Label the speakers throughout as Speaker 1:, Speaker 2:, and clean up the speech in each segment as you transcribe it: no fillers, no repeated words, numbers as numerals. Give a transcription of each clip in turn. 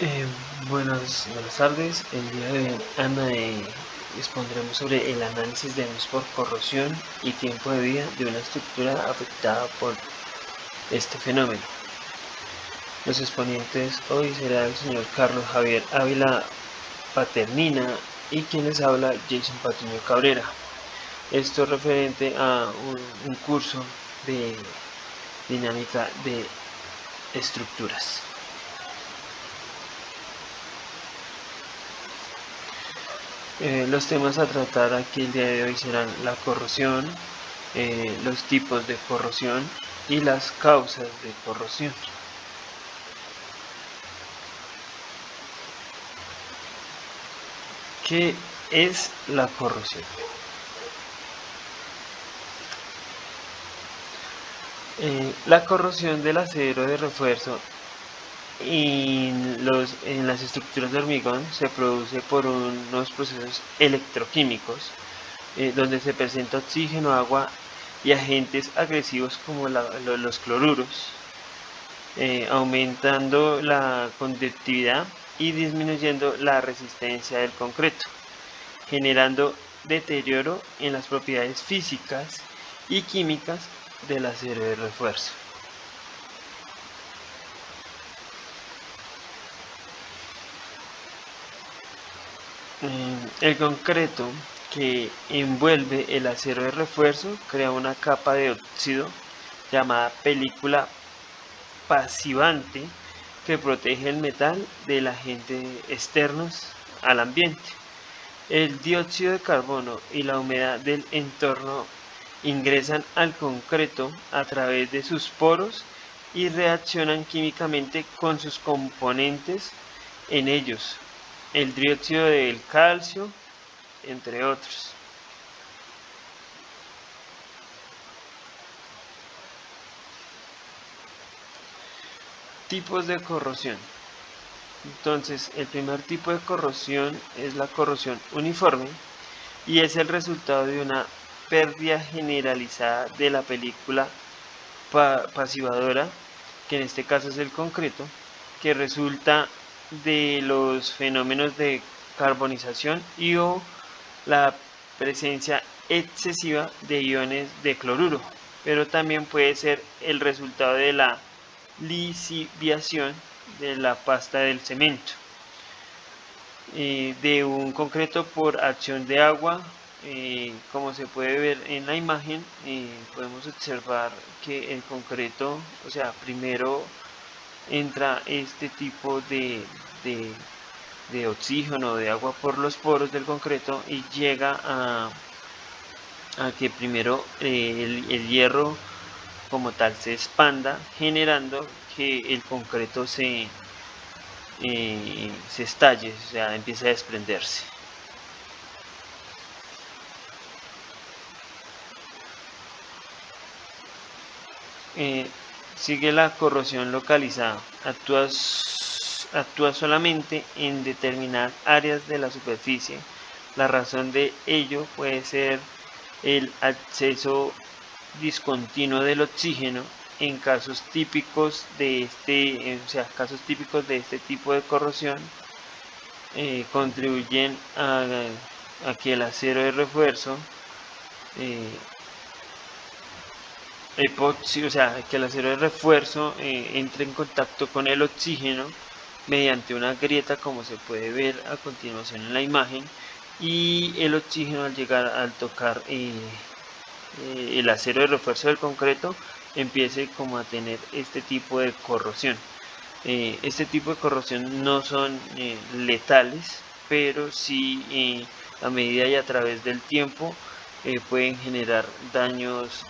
Speaker 1: Eh, buenas tardes. El día de hoy, Ana, expondremos sobre el análisis de daños por corrosión y tiempo de vida de una estructura afectada por este fenómeno. Los exponentes hoy será el señor Carlos Javier Ávila Paternina y quien les habla, Jason Patiño Cabrera. Esto referente a un curso de dinámica de estructuras. Los temas a tratar aquí el día de hoy serán la corrosión, los tipos de corrosión y las causas de corrosión. ¿Qué es la corrosión? La corrosión del acero de refuerzo en las estructuras de hormigón se produce por unos procesos electroquímicos donde se presenta oxígeno, agua y agentes agresivos como los cloruros, aumentando la conductividad y disminuyendo la resistencia del concreto, generando deterioro en las propiedades físicas y químicas del acero de refuerzo. El concreto que envuelve el acero de refuerzo crea una capa de óxido llamada película pasivante que protege el metal de agentes externos al ambiente. El dióxido de carbono y la humedad del entorno ingresan al concreto a través de sus poros y reaccionan químicamente con sus componentes en ellos, el dióxido del calcio, entre otros. Tipos de corrosión. Entonces, el primer tipo de corrosión es la corrosión uniforme y es el resultado de una pérdida generalizada de la película pasivadora, que en este caso es el concreto, que resulta de los fenómenos de carbonización y o la presencia excesiva de iones de cloruro, pero también puede ser el resultado de la lisiviación de la pasta del cemento, de un concreto por acción de agua. Como se puede ver en la imagen, podemos observar que el concreto, o sea, primero entra este tipo de oxígeno, de agua por los poros del concreto y llega a que primero el hierro como tal se expanda, generando que el concreto se estalle, o sea, empieza a desprenderse. Sigue la corrosión localizada. Actúa solamente en determinadas áreas de la superficie. La razón de ello puede ser el acceso discontinuo del oxígeno. En casos típicos de este tipo de corrosión, contribuyen a que el acero de refuerzo o sea, que el acero de refuerzo entre en contacto con el oxígeno mediante una grieta, como se puede ver a continuación en la imagen, y el oxígeno al tocar el acero de refuerzo del concreto empiece como a tener este tipo de corrosión. Este tipo de corrosión no son letales, pero sí a medida y a través del tiempo pueden generar daños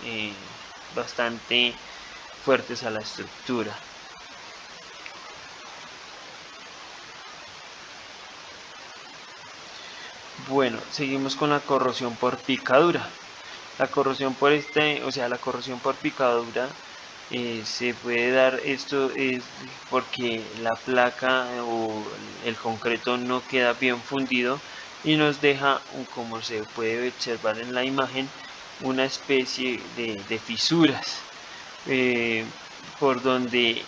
Speaker 1: bastante fuertes a la estructura. Bueno, seguimos con la corrosión por picadura. La corrosión por la corrosión por picadura se puede dar, esto es porque la placa o el concreto no queda bien fundido y nos deja, como se puede observar en la imagen, una especie de fisuras por donde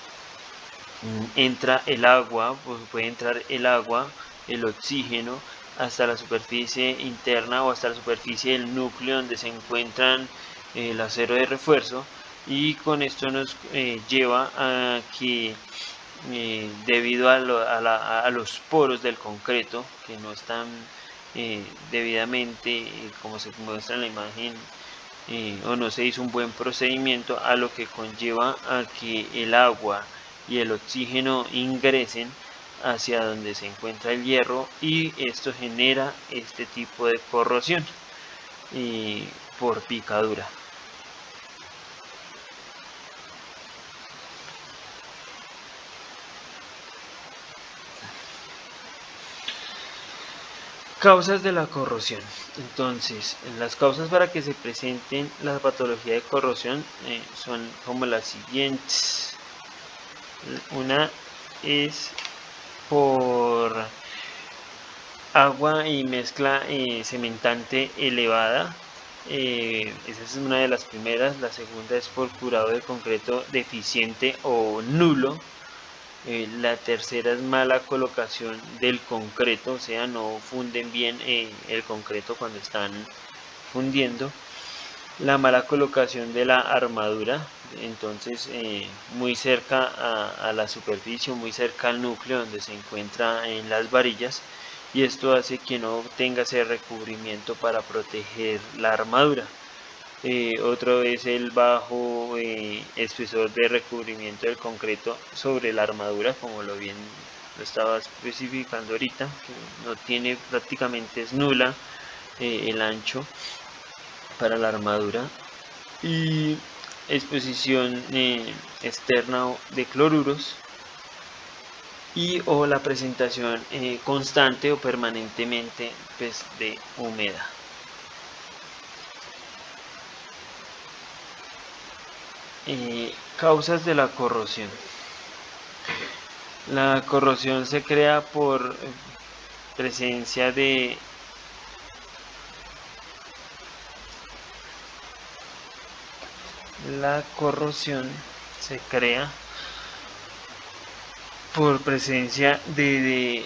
Speaker 1: entra el agua, pues puede entrar el agua, el oxígeno, hasta la superficie interna o hasta la superficie del núcleo donde se encuentran el acero de refuerzo, y con esto nos lleva a que debido a los poros del concreto que no están debidamente, como se muestra en la imagen, o no se hizo un buen procedimiento, a lo que conlleva a que el agua y el oxígeno ingresen hacia donde se encuentra el hierro, y esto genera este tipo de corrosión por picadura. Causas de la corrosión. Entonces, las causas para que se presenten la patología de corrosión son como las siguientes. Una es por agua y mezcla cementante elevada. Esa es una de las primeras. La segunda es por curado de concreto deficiente o nulo. La tercera es mala colocación del concreto, o sea, no funden bien el concreto cuando están fundiendo. La mala colocación de la armadura, entonces muy cerca a la superficie, muy cerca al núcleo donde se encuentra en las varillas, y esto hace que no tenga ese recubrimiento para proteger la armadura. Otro es el bajo espesor de recubrimiento del concreto sobre la armadura, como lo estaba especificando ahorita, que no tiene, prácticamente es nula el ancho para la armadura. Y exposición externa de cloruros, y o la presentación constante o permanentemente pues, de humedad. Causas de la corrosión. La corrosión se crea por presencia de la corrosión se crea por presencia de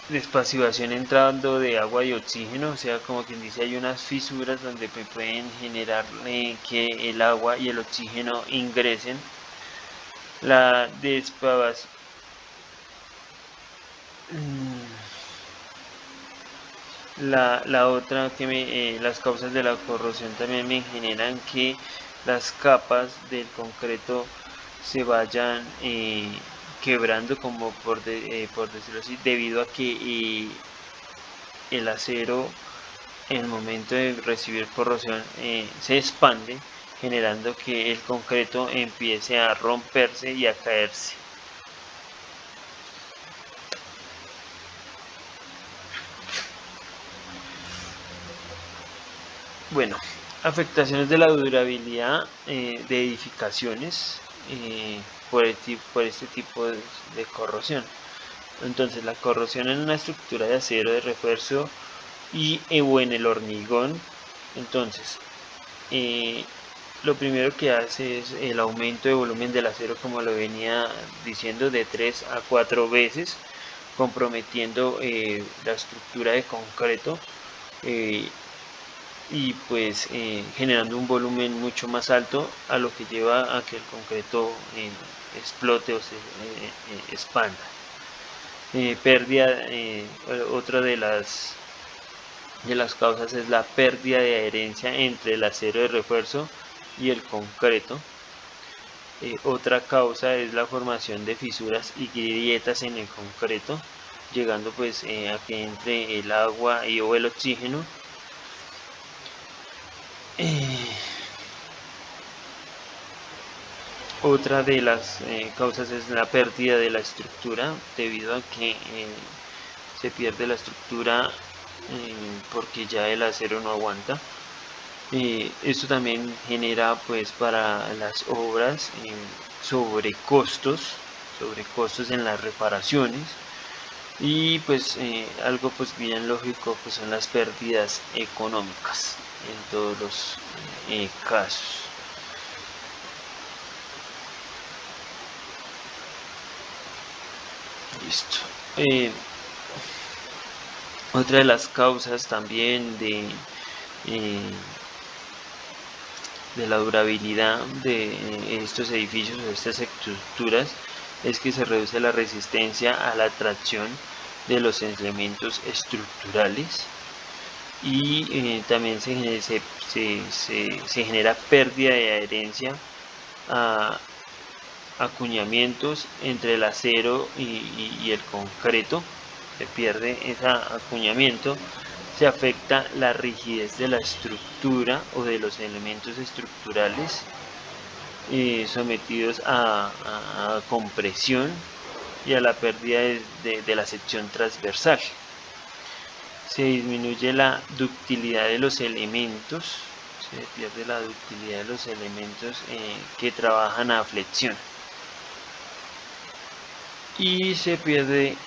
Speaker 1: despasivación entrando de agua y oxígeno, o sea, como quien dice, hay unas fisuras donde pueden generar que el agua y el oxígeno ingresen. La despavación, la otra que las causas de la corrosión también me generan que las capas del concreto se vayan quebrando, como por decirlo así, debido a que el acero en el momento de recibir corrosión se expande, generando que el concreto empiece a romperse y a caerse. Bueno, afectaciones de la durabilidad de edificaciones por este tipo de corrosión. Entonces, la corrosión en una estructura de acero de refuerzo o en el hormigón. Entonces, lo primero que hace es el aumento de volumen del acero, como lo venía diciendo, de 3 a 4 veces, comprometiendo la estructura de concreto y pues generando un volumen mucho más alto, a lo que lleva a que el concreto explote o se expanda. Pérdida, otra de las causas es la pérdida de adherencia entre el acero de refuerzo y el concreto. Otra causa es la formación de fisuras y grietas en el concreto, llegando pues a que entre el agua o el oxígeno. Otra de las causas es la pérdida de la estructura, debido a que se pierde la estructura porque ya el acero no aguanta. Esto también genera pues para las obras sobrecostos en las reparaciones, y pues algo pues bien lógico pues son las pérdidas económicas en todos los casos. Listo. Otra de las causas también de la durabilidad de estos edificios o estas estructuras es que se reduce la resistencia a la tracción de los elementos estructurales y también se genera pérdida de adherencia a acuñamientos entre el acero y el concreto. Se pierde ese acuñamiento, se afecta la rigidez de la estructura o de los elementos estructurales sometidos a compresión y a la pérdida de la sección transversal. Se disminuye la ductilidad de los elementos, se pierde la ductilidad de los elementos que trabajan a flexión. Y se pierde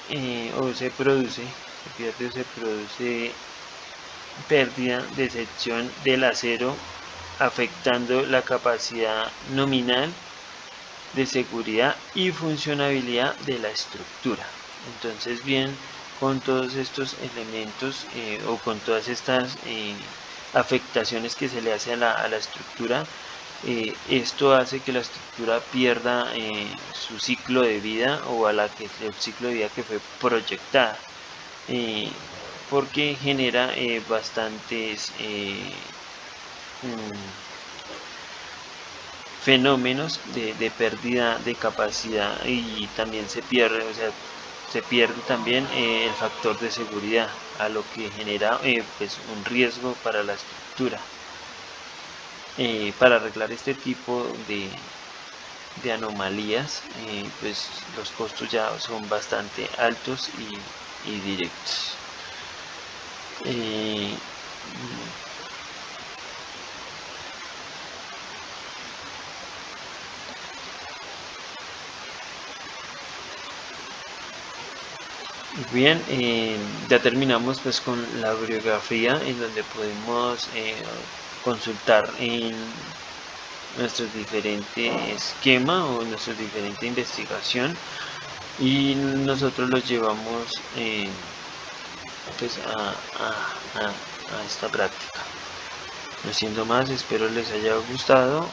Speaker 1: o se produce pérdida de sección del acero, afectando la capacidad nominal de seguridad y funcionabilidad de la estructura. Entonces, bien, con todos estos elementos o con todas estas afectaciones que se le hace a la estructura, esto hace que la estructura pierda su ciclo de vida o el ciclo de vida que fue proyectada, porque genera bastantes fenómenos de pérdida de capacidad y también se pierde, se pierde también el factor de seguridad, a lo que genera pues un riesgo para la estructura. Para arreglar este tipo de anomalías, pues los costos ya son bastante altos y directos. Bien, ya terminamos pues con la bibliografía en donde podemos consultar en nuestros diferentes esquemas o nuestra diferente investigación y nosotros los llevamos pues a esta práctica. No siendo más, espero les haya gustado.